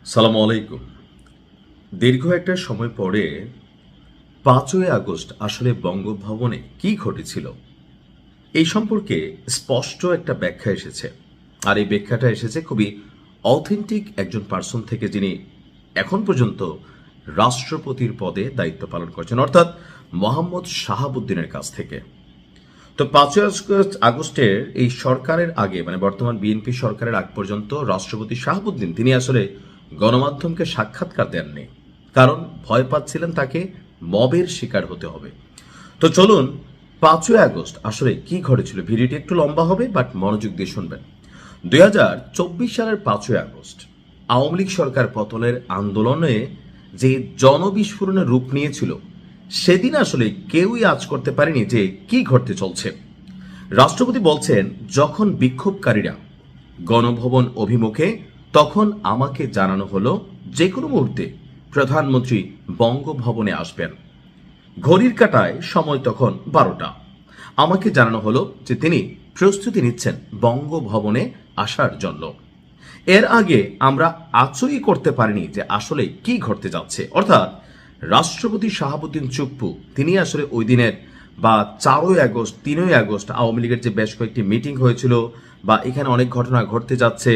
সালাম আলাইকুম। দীর্ঘ একটা সময় পরে ৫ই আগস্ট আসলে বঙ্গভবনে কি ঘটেছিল এই সম্পর্কে স্পষ্ট একটা ব্যাখ্যা এসেছে। আর এই ব্যাখ্যাটা এসেছে খুবই অথেন্টিক একজন পার্সন থেকে, যিনি এখন পর্যন্ত রাষ্ট্রপতির পদে দায়িত্ব পালন করছেন, অর্থাৎ মোহাম্মদ শাহাবুদ্দিনের কাছ থেকে। তো ৫ই আগস্টের এই সরকারের আগে, মানে বর্তমান বিএনপি সরকারের আগ পর্যন্ত রাষ্ট্রপতি শাহাবুদ্দিন তিনি আসলে গণমাধ্যমকে সাক্ষাৎকার দেননি, কারণ ভয় পাচ্ছিলেন তাকে মবের শিকার হতে হবে। তো চলুন ৫ই আগস্ট আসলে কি ঘটেছিল। ভিডিওটি একটু লম্বা হবে, বাট মনোযোগ দিয়ে শুনবেন। ২০২৪ সালের ৫ই আগস্ট আওয়ামী লীগ সরকার পতনের আন্দোলনে যে জনবিস্ফোরণের রূপ নিয়েছিল, সেদিন আসলে কেউই আজ করতে পারেনি যে কি ঘটতে চলছে। রাষ্ট্রপতি বলছেন, যখন বিক্ষোভকারীরা গণভবন অভিমুখে, তখন আমাকে জানানো হলো যে কোনো মুহূর্তে প্রধানমন্ত্রী বঙ্গভবনে আসবেন। ঘড়ির কাঁটায় সময় তখন ১২টা। আমাকে জানানো হলো যে তিনি প্রস্তুতি নিচ্ছেন বঙ্গভবনে আসার জন্য। এর আগে আমরা আচরই করতে পারিনি যে আসলে কি ঘটতে যাচ্ছে। অর্থাৎ রাষ্ট্রপতি শাহাবুদ্দিন চুপ্পু তিনি আসলে ওই দিনের বা ৪ই আগস্ট ৩ই আগস্ট আওয়ামী লীগের যে বেশ কয়েকটি মিটিং হয়েছিল, বা এখানে অনেক ঘটনা ঘটতে যাচ্ছে,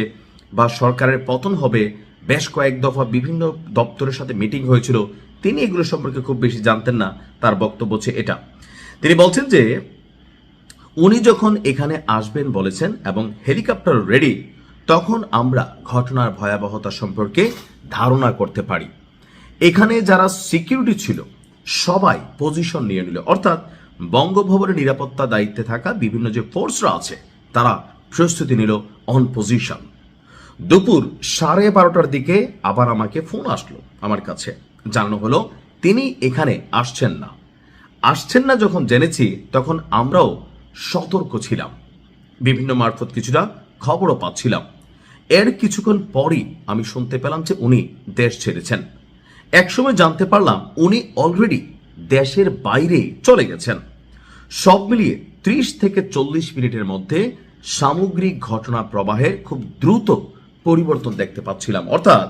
বা সরকারের পতন হবে, বেশ কয়েক দফা বিভিন্ন দপ্তরের সাথে মিটিং হয়েছিল, তিনি এগুলো সম্পর্কে খুব বেশি জানতেন না। তার বক্তব্য হচ্ছে এটা, তিনি বলছেন যে উনি যখন এখানে আসবেন বলেছেন এবং হেলিকপ্টার রেডি, তখন আমরা ঘটনার ভয়াবহতা সম্পর্কে ধারণা করতে পারি। এখানে যারা সিকিউরিটি ছিল সবাই পজিশন নিয়ে নিল, অর্থাৎ বঙ্গভবনের নিরাপত্তা দায়িত্বে থাকা বিভিন্ন যে ফোর্সরা আছে তারা প্রস্তুতি নিল অন পজিশন। দুপুর 12:30টার দিকে আবার আমাকে ফোন আসলো আমার কাছে, জানানো হলো তিনি এখানে আসছেন না। যখন জেনেছি তখন আমরাও সতর্ক ছিলাম, বিভিন্ন মারফত কিছুটা খবরও পাচ্ছিলাম। এর কিছুক্ষণ পরই আমি শুনতে পেলাম যে উনি দেশ ছেড়েছেন। একসময় জানতে পারলাম উনি অলরেডি দেশের বাইরে চলে গেছেন। সব মিলিয়ে 30 থেকে 40 মিনিটের মধ্যে সামগ্রিক ঘটনা প্রবাহে খুব দ্রুত পরিবর্তন দেখতে পাচ্ছিলাম। অর্থাৎ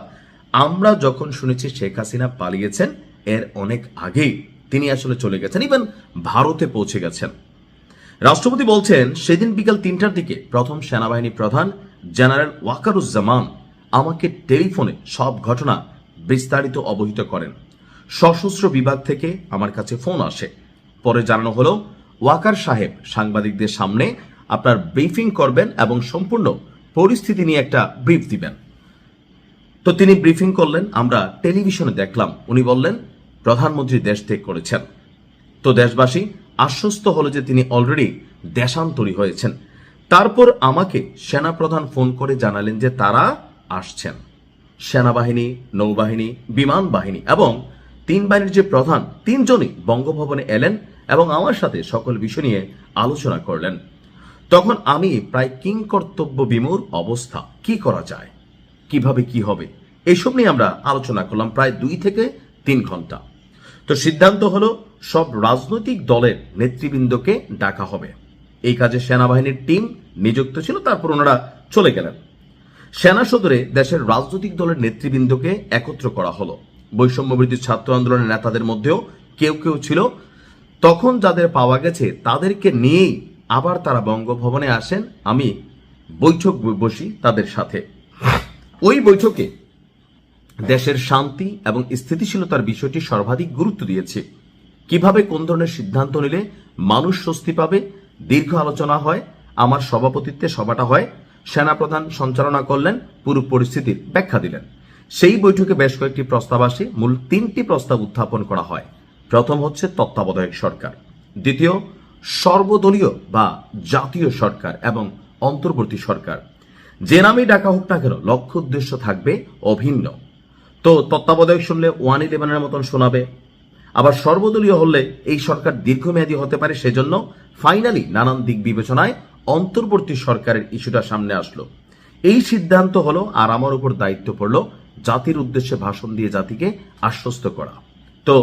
আমরা যখন শুনেছি শেখ হাসিনা পালিয়েছেন, এর অনেক আগেই তিনি আসলে চলে গেছেন, ইভেন ভারতে পৌঁছে গেছেন। রাষ্ট্রপতি বলছেন, সেদিন বিকাল 3টার দিকে প্রথম সেনাবাহিনী প্রধান জেনারেল ওয়াকারুজ্জামান আমাকে টেলিফোনে সব ঘটনা বিস্তারিত অবহিত করেন। সশস্ত্র বিভাগ থেকে আমার কাছে ফোন আসে। পরে জানানো হলো ওয়াকার সাহেব সাংবাদিকদের সামনে আপনার ব্রিফিং করবেন এবং সম্পূর্ণ পরিস্থিতি নিয়ে একটা ব্রিফ দিবেন। তো তিনি ব্রিফিং করলেন, আমরা টেলিভিশনে দেখলাম। উনি বললেন প্রধানমন্ত্রী দেশ ত্যাগ করেছেন। তো দেশবাসী আশ্বস্ত হলো যে তিনি অলরেডি দেশান্তরী হয়েছেন। তারপর আমাকে সেনাপ্রধান ফোন করে জানালেন যে তারা আসছেন। সেনাবাহিনী, নৌবাহিনী, বিমান বাহিনী এবং 3 বাহিনীর যে প্রধান 3 জনই বঙ্গভবনে এলেন এবং আমার সাথে সকল বিষয় নিয়ে আলোচনা করলেন। তখন আমি প্রায় কিংকর্তব্য বিমূঢ় অবস্থা, কি করা যায়, কিভাবে কি হবে, এইসব নিয়ে আমরা আলোচনা করলাম প্রায় 2 থেকে 3 ঘন্টা। তো সিদ্ধান্ত হলো সব রাজনৈতিক দলের নেতৃবৃন্দকে ডাকা হবে। এই কাজে সেনাবাহিনীর টিম নিযুক্ত ছিল। তারপর ওনারা চলে গেলেন। সেনা সদরে দেশের রাজনৈতিক দলের নেতৃবৃন্দকে একত্র করা হলো। বৈষম্যবিরোধী ছাত্র আন্দোলনের নেতাদের মধ্যেও কেউ কেউ ছিল। তখন যাদের পাওয়া গেছে তাদেরকে নিয়েই আবার তারা বঙ্গভবনে আসেন। আমি বৈঠক বসি তাদের সাথে। ওই বৈঠকে দেশের শান্তি এবং স্থিতিশীলতার বিষয়টি সর্বাধিক গুরুত্ব দিয়েছে। কিভাবে কোন ধরনের সিদ্ধান্ত নিলে মানুষ স্বস্তি পাবে, দীর্ঘ আলোচনা হয়। আমার সভাপতিত্বে সভাটা হয়। সেনাপ্রধান সঞ্চালনা করলেন, পুরো পরিস্থিতির ব্যাখ্যা দিলেন। সেই বৈঠকে বেশ কয়েকটি প্রস্তাব আসে। মূল 3টি প্রস্তাব উত্থাপন করা হয়। প্রথম হচ্ছে তত্ত্বাবধায়ক সরকার, দ্বিতীয় সর্বদলীয় বা জাতীয় সরকার এবং অন্তর্বর্তী সরকার। যে নামেই ডাকা হোক না কেন, লক্ষ্য উদ্দেশ্য থাকবে অভিন্ন। তো তত্ত্বাবধায়ক শুনলে 111-এর মতন শোনাবে। আবার সর্বদলীয় হলে এই সরকার দীর্ঘমেয়াদী হতে পারে, সেজন্য ফাইনালি নানান দিক বিবেচনায় অন্তর্বর্তী সরকারের ইস্যুটা সামনে আসলো। এই সিদ্ধান্ত হলো, আর আমার উপর দায়িত্ব পড়লো জাতির উদ্দেশ্যে ভাষণ দিয়ে জাতিকে আশ্বস্ত করা। তো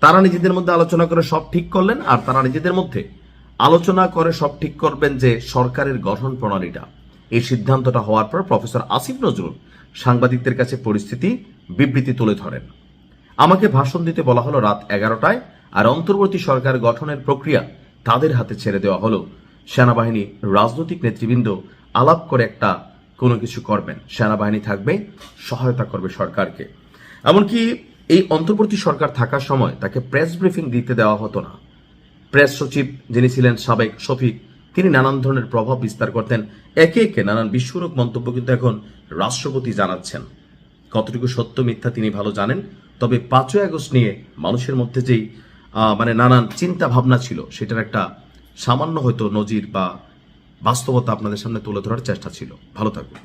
তারা নিজেদের মধ্যে আলোচনা করে সব ঠিক করলেন। আর তারা নিজেদের মধ্যে আলোচনা করে সব ঠিক করবেন যে সরকারের গঠন প্রণালীটা। এই সিদ্ধান্তটা হওয়ার পর প্রফেসর আসিফ নজরুল সাংবাদিকদের কাছে পরিস্থিতি বিবৃতি তুলে ধরেন। আমাকে ভাষণ দিতে বলা হলো রাত 11টায়, আর অন্তর্বর্তী সরকার গঠনের প্রক্রিয়া তাদের হাতে ছেড়ে দেওয়া হলো। সেনাবাহিনী রাজনৈতিক নেতৃবৃন্দ আলাপ করে একটা কোনো কিছু করবেন, সেনাবাহিনী থাকবে, সহায়তা করবে সরকারকে। এমনকি এই অন্তর্বর্তী সরকার থাকার সময় তাকে প্রেস ব্রিফিং দিতে দেওয়া হতো না। প্রেস সচিব যিনি ছিলেন সাবেক শফিক, তিনি নানান ধরনের প্রভাব বিস্তার করতেন। একে একে নানান বিস্ফোরক মন্তব্য কিন্তু এখন রাষ্ট্রপতি জানাচ্ছেন। কতটুকু সত্য মিথ্যা তিনি ভালো জানেন। তবে 5ই আগস্ট নিয়ে মানুষের মধ্যে যেই নানান চিন্তা ভাবনা ছিল, সেটার একটা সামান্য হয়তো নজির বা বাস্তবতা আপনাদের সামনে তুলে ধরার চেষ্টা ছিল। ভালো থাকুন।